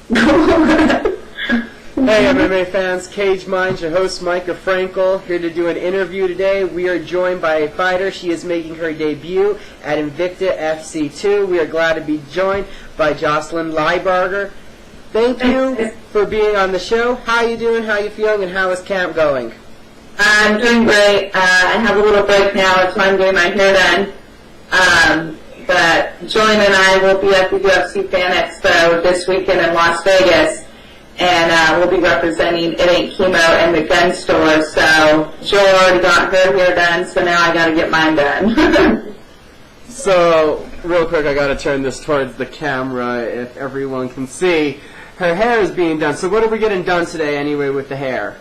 Hey MMA fans, Cage Minds, your host Micah Frankel, here to do an interview today. We are joined by a fighter. She is making her debut at Invicta FC 2. We are glad to be joined by Jocelyn Lybarger. Thank you for being on the show. How are you doing? How are you feeling? And how is camp going? I'm doing great. I have a little break now. That's why I'm getting my hair done. But Julian and I will be at the UFC Fan Expo this weekend in Las Vegas. And we'll be representing It Ain't Chemo and the gun store. So Joe already got her hair done, so now I got to get mine done. So, real quick, I got to turn this towards the camera if everyone can see. Her hair is being done. So what are we getting done today anyway with the hair?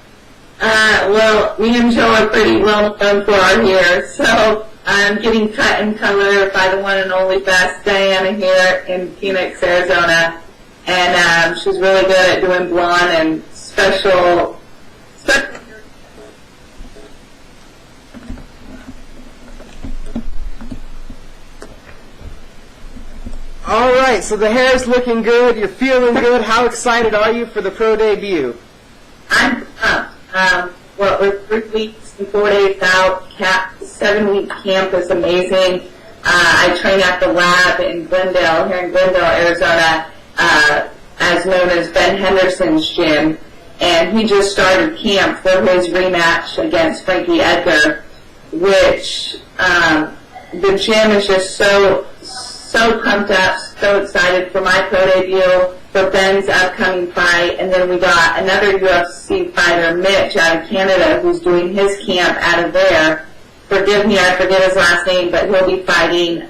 Well, me and Joe are pretty well known for our hair. So I'm getting cut and colored by the one and only best Diana here in Phoenix, Arizona. And she's really good at doing blonde and special. All right, so the hair's looking good. You're feeling good. How excited are you for the pro debut? I'm well, we're 3 weeks and 4 days out. 7-week camp is amazing. I train at the lab in Glendale, here in Glendale, Arizona. As known as Ben Henderson's gym, and he just started camp for his rematch against Frankie Edgar, which the gym is just so pumped up, so excited for my pro debut, for Ben's upcoming fight, and then we got another UFC fighter, Mitch, out of Canada, who's doing his camp out of there. Forgive me, I forget his last name, but he'll be fighting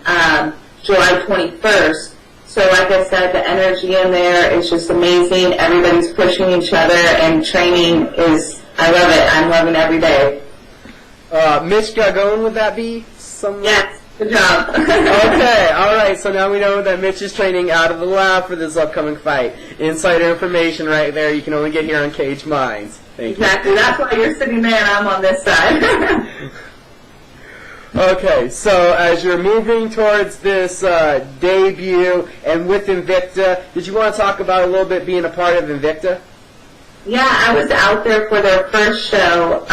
July 21st. So like I said, the energy in there is just amazing. Everybody's pushing each other, and training is, I love it. I'm loving every day. Mitch Gargone, would that be? Yes, good job. Okay, all right. So now we know that Mitch is training out of the lab for this upcoming fight. Insider information right there. You can only get here on Cage Minds. Thank you. Exactly. That's why you're sitting there and I'm on this side. Okay, so as you're moving towards this debut and with Invicta, did you want to talk about a little bit being a part of Invicta? Yeah, I was out there for their first show,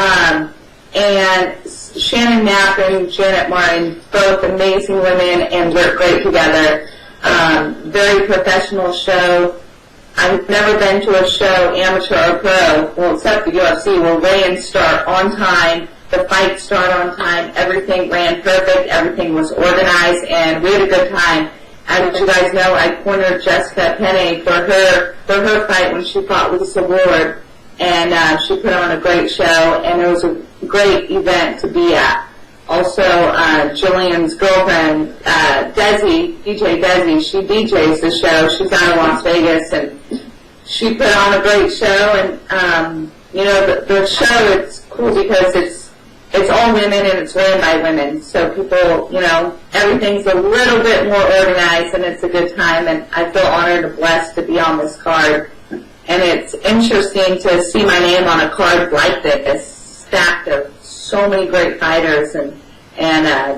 and Shannon Knapp and Janet Martin, both amazing women, and work great together. Very professional show. I've never been to a show, amateur or pro, well, except the UFC, where weigh-ins start on time. The fights start on time, everything ran perfect, everything was organized, and we had a good time. As you guys know, I cornered Jessica Penne for her fight when she fought Lisa Ward, and she put on a great show, and it was a great event to be at. Also, Jillian's girlfriend, DJ Desi, she DJs the show. She's out of Las Vegas, and she put on a great show, and the show, it's cool because it's all women and it's ran by women. So people, everything's a little bit more organized and it's a good time, and I feel honored and blessed to be on this card. And it's interesting to see my name on a card like this, stacked of so many great fighters, and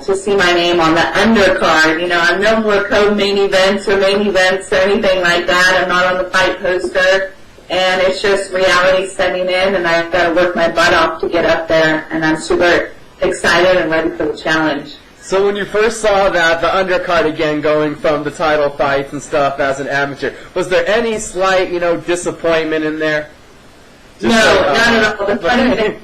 to see my name on the undercard. I'm no more co-main events or main events or anything like that. I'm not on the fight poster. And it's just reality setting in, and I've got to work my butt off to get up there, and I'm super excited and ready for the challenge. So when you first saw that, the undercard again going from the title fights and stuff as an amateur, was there any slight, disappointment in there? No, not at all. The funny thing,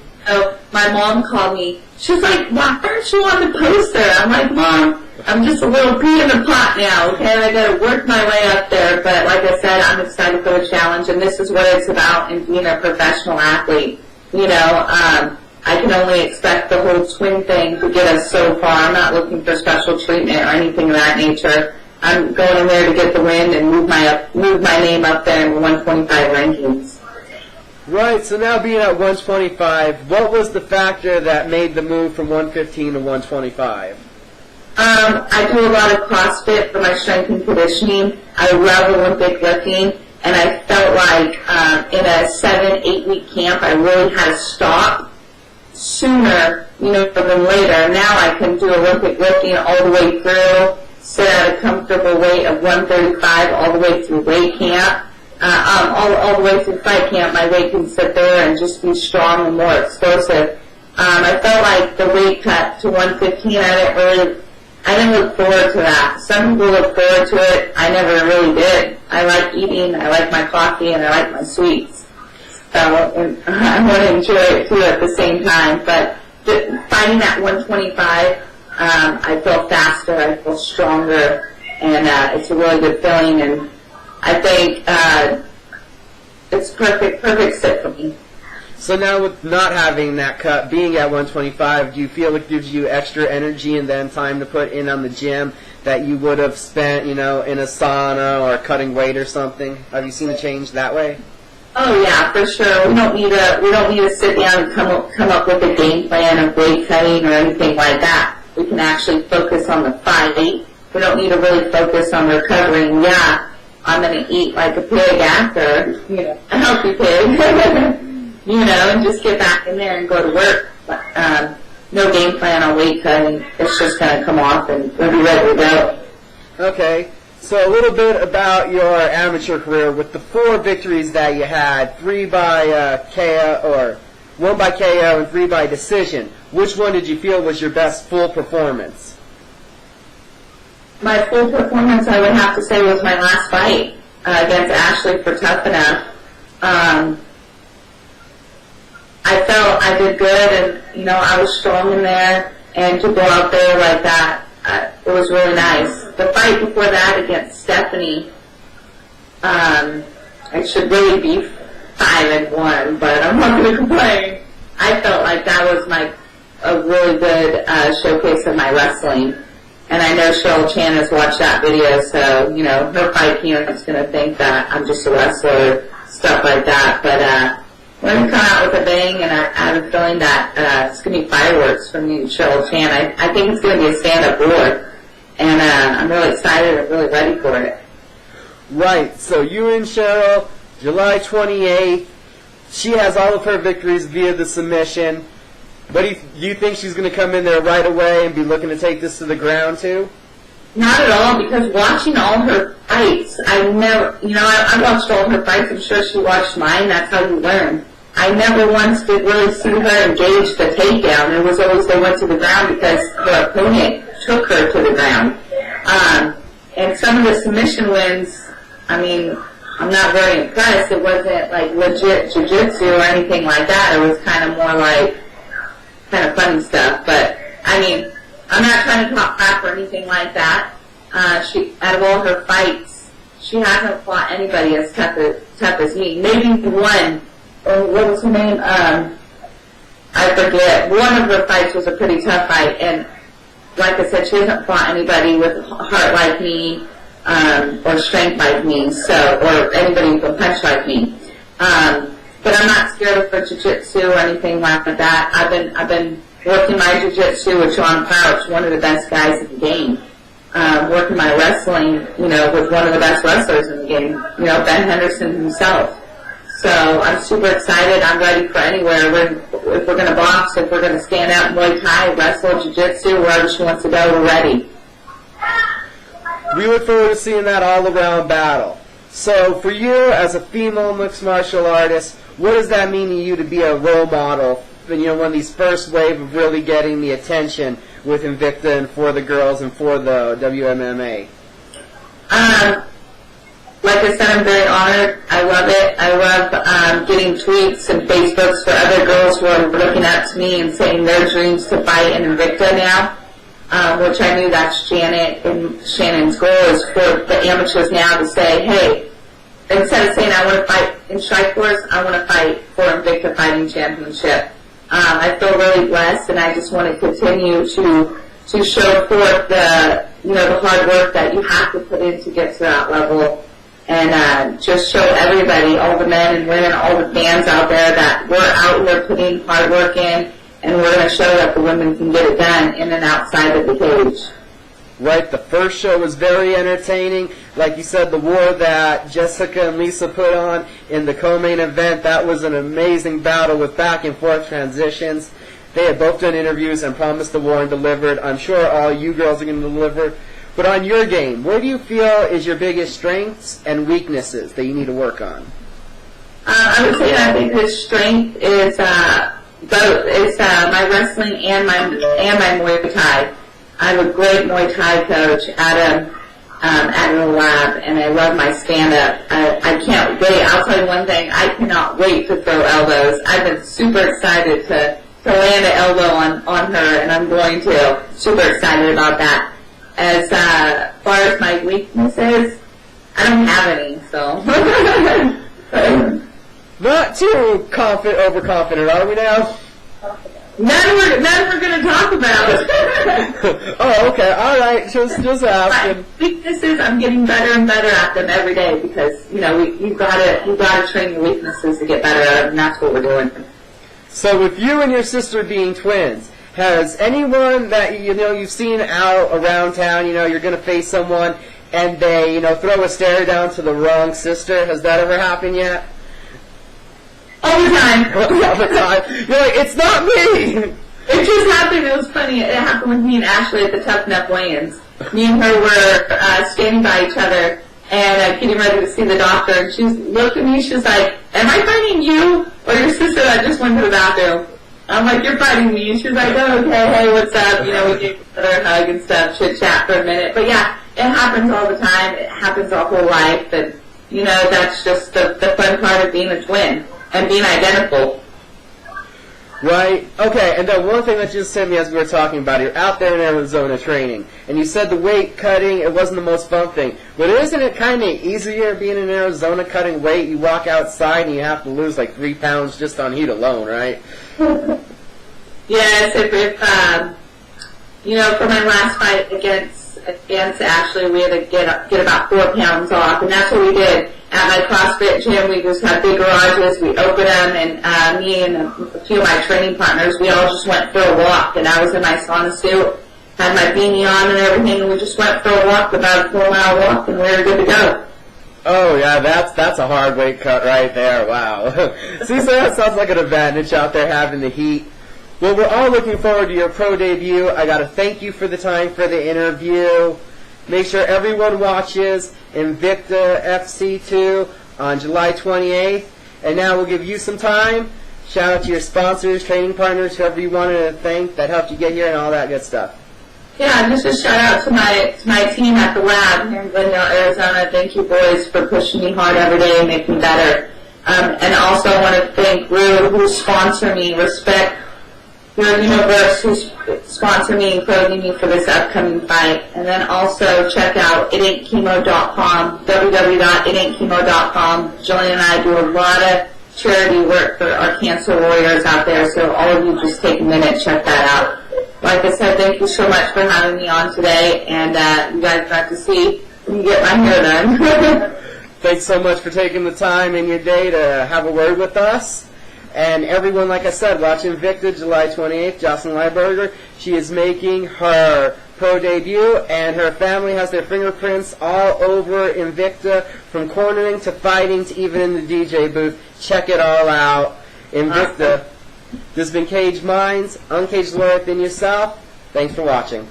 my mom called me. She's like, why aren't you on the poster? I'm like, Mom, I'm just a little pea in the pot now, okay? I got to work my way up there. But like I said, I'm excited for the challenge, and this is what it's about in being a professional athlete. I can only expect the whole twin thing to get us so far. I'm not looking for special treatment or anything of that nature. I'm going in there to get the win and move my name up there in the 125 rankings. Right, so now being at 125, what was the factor that made the move from 115 to 125? I do a lot of CrossFit for my strength and conditioning. I love Olympic lifting, and I felt like in a 7-8 week camp, I really had to stop sooner, than later. Now I can do Olympic lifting all the way through, sit at a comfortable weight of 135 all the way through weight camp, all the way through fight camp, my weight can sit there and just be strong and more explosive. I felt like the weight cut to 115, I didn't look forward to that. Some people look forward to it. I never really did. I like eating, I like my coffee, and I like my sweets. So and I want to enjoy it too at the same time. But fighting at 125, I feel faster, I feel stronger, and it's a really good feeling. And I think it's perfect fit for me. So now with not having that cut, being at 125, do you feel it gives you extra energy and then time to put in on the gym that you would have spent, in a sauna or cutting weight or something? Have you seen a change that way? Oh yeah, for sure. We don't need to sit down and come up with a game plan of weight cutting or anything like that. We can actually focus on the fight. We don't need to really focus on recovering. Yeah, I'm going to eat like a pig after, a healthy pig. And just get back in there and go to work. No game plan on weight cutting. It's just going to come off and we'll be ready to go. Okay. So a little bit about your amateur career with the 4 victories that you had, 3 by KO, or 1 by KO and 3 by decision. Which one did you feel was your best full performance? My full performance, I would have to say, was my last fight against Ashley for Tough Enough. I felt I did good, and I was strong in there, and to go out there like that, it was really nice. The fight before that against Stephanie, I should really be 5-1, but I'm not going to complain. I felt like that was a really good showcase of my wrestling, and I know Cheryl Chan has watched that video, so her fight camp is going to think that I'm just a wrestler, stuff like that, but we're going to come out with a bang, and I have a feeling that it's going to be fireworks from me and Cheryl Chan. I think it's going to be a stand-up war, and I'm really excited and really ready for it. Right, so you and Cheryl, July 28th, she has all of her victories via the submission. But do you think she's going to come in there right away and be looking to take this to the ground too? Not at all, because watching all her fights, I watched all her fights. I'm sure she watched mine. That's how you learn. I never once did really see her engage the takedown. It was always they went to the ground because her opponent took her to the ground. And some of the submission wins, I'm not very impressed. It wasn't like legit jiu-jitsu or anything like that. It was kind of more like kind of funny stuff. But, I'm not trying to talk crap or anything like that. Out of all her fights, she hasn't fought anybody as tough as me. Maybe one, what was her name? I forget. One of her fights was a pretty tough fight, and like I said, she hasn't fought anybody with heart like me, or strength like me, or anybody who can punch like me. But I'm not scared of her jiu-jitsu or anything like that. I've been working my jiu-jitsu with John Crouch, one of the best guys in the game. Working my wrestling, with one of the best wrestlers in the game, Ben Henderson himself. So I'm super excited. I'm ready for anywhere. If we're going to box, if we're going to stand out in Muay Thai, wrestle, jiu-jitsu, wherever she wants to go, we're ready. We look forward to seeing that all-around battle. So for you, as a female mixed martial artist, what does that mean to you to be a role model? One of these first wave of really getting the attention with Invicta and for the girls and for the WMMA? Like I said, I'm very honored. I love it. I love getting tweets and Facebooks for other girls who are looking up to me and saying their dreams to fight in Invicta now, which I knew that's Janet and Shannon's goal is for the amateurs now to say, hey, instead of saying I want to fight in Strikeforce, I want to fight for Invicta Fighting Championship. I feel really blessed, and I just want to continue to show forth the hard work that you have to put in to get to that level, and just show everybody, all the men and women, all the fans out there that we're out here putting hard work in, and we're going to show that the women can get it done in and outside of the cage. Right, the first show was very entertaining. Like you said, the war that Jessica and Lisa put on in the co-main event, that was an amazing battle with back and forth transitions. They had both done interviews and promised the war and delivered. I'm sure all you girls are going to deliver But on your game, where do you feel is your biggest strengths and weaknesses that you need to work on? I would say my biggest strength is both. It's my wrestling and my Muay Thai. I have a great Muay Thai coach, Adam, at the lab, and I love my stand-up. I can't wait. I'll tell you one thing. I cannot wait to throw elbows. I've been super excited to land an elbow on her, and I'm going to. Super excited about that. As far as my weaknesses, I don't have any, so. Not too overconfident, are we now? None we're going to talk about. Oh, okay, all right. Just asking. My weaknesses, I'm getting better and better at them every day because you've got to train your weaknesses to get better at them, and that's what we're doing. So, with you and your sister being twins, has anyone that you've seen out around town, you're going to face someone and they throw a stare down to the wrong sister? Has that ever happened yet? All the time. All the time. You're like, it's not me! It just happened. It was funny. It happened with me and Ashley at the Tough Enough weigh-ins. Me and her were standing by each other and getting ready to see the doctor. And she looked at me. She's like, "Am I fighting you or your sister that just went to the bathroom?" I'm like, "You're fighting me." And she's like, "Oh, okay. Hey, what's up?" We gave each other a hug and stuff, chit-chat for a minute. But yeah, it happens all the time. It happens our whole life. And, that's just the fun part of being a twin. And being identical. Right. Okay, and then one thing that just hit me as we were talking about, you're out there in Arizona training, and you said the weight cutting, it wasn't the most fun thing. But isn't it kind of easier being in Arizona cutting weight? You walk outside and you have to lose like 3 pounds just on heat alone, right? Yes, if for my last fight against Ashley, we had to get about 4 pounds off, and that's what we did. At my CrossFit gym, we just had big garages. We opened them, and me and a few of my training partners, we all just went for a walk. And I was in my sauna suit, had my beanie on and everything, and we just went for a walk, about a 4-mile walk, and we were good to go. Oh, yeah, that's a hard weight cut right there. Wow. See, so that sounds like an advantage out there having the heat. Well, we're all looking forward to your pro debut. I got to thank you for the time for the interview. Make sure everyone watches Invicta FC 2 on July 28th. And now we'll give you some time. Shout out to your sponsors, training partners, whoever you wanted to thank that helped you get here and all that good stuff. Yeah, just a shout out to my team at the lab here in Glendale, Arizona. Thank you, boys, for pushing me hard every day and making me better. And also I want to thank Rue, who sponsored me, Respect Your Universe, who sponsored me and clothing me for this upcoming fight. And then also check out itaintchemo.com, www.itaintchemo.com. Jillian and I do a lot of charity work for our cancer warriors out there, so all of you just take a minute, check that out. Like I said, thank you so much for having me on today, and you guys got to see me get my hair done. Thanks so much for taking the time in your day to have a word with us. And everyone, like I said, watch Invicta July 28th, Jocelyn Lybarger. She is making her pro debut, and her family has their fingerprints all over Invicta, from cornering to fighting to even in the DJ booth. Check it all out. Invicta. This has been Caged Minds, uncaged lawyer within yourself. Thanks for watching.